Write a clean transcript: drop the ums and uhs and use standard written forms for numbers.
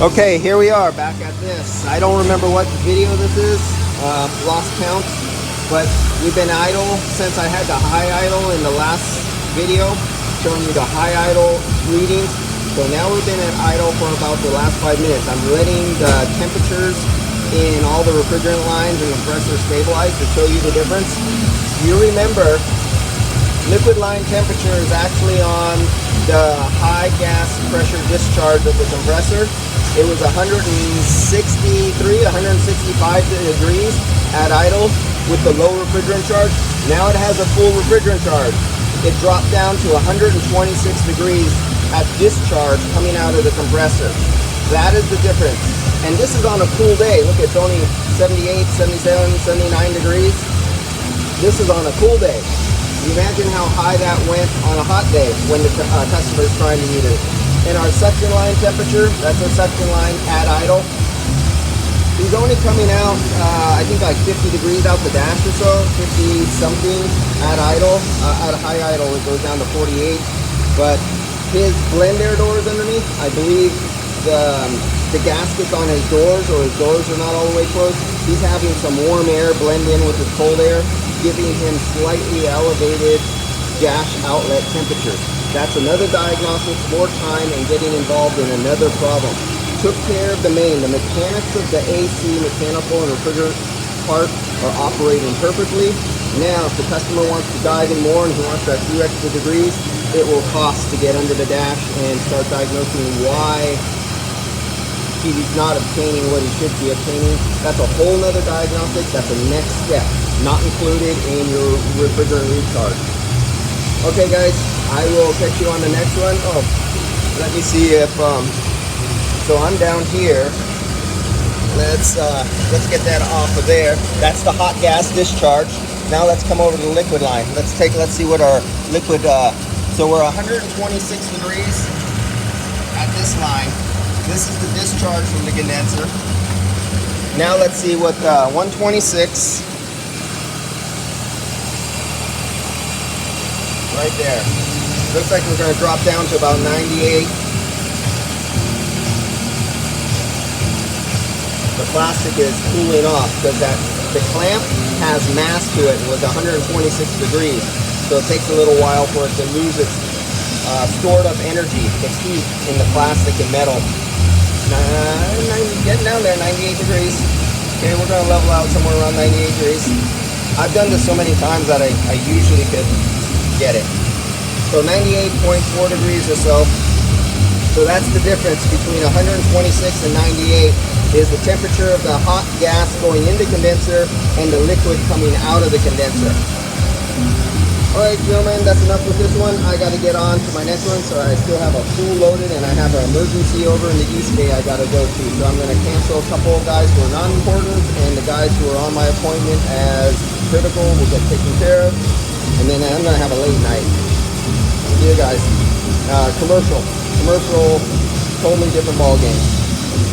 Okay, here we are back at this. I don't remember what video this is, lost count, but we've been idle since I had the high idle in the last video, showing you the high idle readings. So now we've been at idle for about the last 5 minutes. I'm letting the temperatures in all the refrigerant lines and the compressor stabilize to show you the difference. You remember, liquid line temperature is actually on the high gas pressure discharge of the compressor. It was 163, 165 degrees at idle with the low refrigerant charge. Now it has a full refrigerant charge. It dropped down to 126 degrees at discharge coming out of the compressor. That is the difference. And this is on a cool day. Look, it's only 78, 77, 79 degrees. This is on a cool day. Imagine how high that went on a hot day when the customer is trying to use it. And our suction line temperature, that's our suction line at idle. He's only coming out, I think like 50 degrees out the dash or so, 50 something at idle. At high idle, it goes down to 48. But his blend air doors underneath, I believe the gaskets on his doors, or his doors are not all the way closed. He's having some warm air blend in with his cold air, giving him slightly elevated dash outlet temperature. That's another diagnosis, more time, and getting involved in another problem. Took care of the main. The mechanics of the AC, mechanical and refrigerant part are operating perfectly. Now, if the customer wants to dive in more and he wants that few extra degrees, it will cost to get under the dash and start diagnosing why he's not obtaining what he should be obtaining. That's a whole nother diagnostic. That's the next step, not included in your refrigerant recharge. Okay guys, I will catch you on the next one. Oh, let me see if, so I'm down here. Let's get that off of there. That's the hot gas discharge. Now let's come over to the liquid line. Let's see what our liquid, so we're 126 degrees at this line. This is the discharge from the condenser. Now let's see what 126, right there. Looks like we're going to drop down to about 98. The plastic is cooling off because the clamp has mass to it with 126 degrees. So it takes a little while for it to lose its stored up energy, its heat in the plastic and metal. Getting down there, 98 degrees. Okay, we're going to level out somewhere around 98 degrees. I've done this so many times that I usually could get it. So 98.4 degrees or so. So that's the difference between 126 and 98 is the temperature of the hot gas going into condenser and the liquid coming out of the condenser. Alright gentlemen, that's enough with this one. I got to get on to my next one, so I still have a pool loaded and I have an emergency over in the East Bay I got to go to. So I'm going to cancel a couple of guys who are not important, and the guys who are on my appointment as critical will get taken care of. And then I'm going to have a late night. See you guys. Commercial, totally different ball game.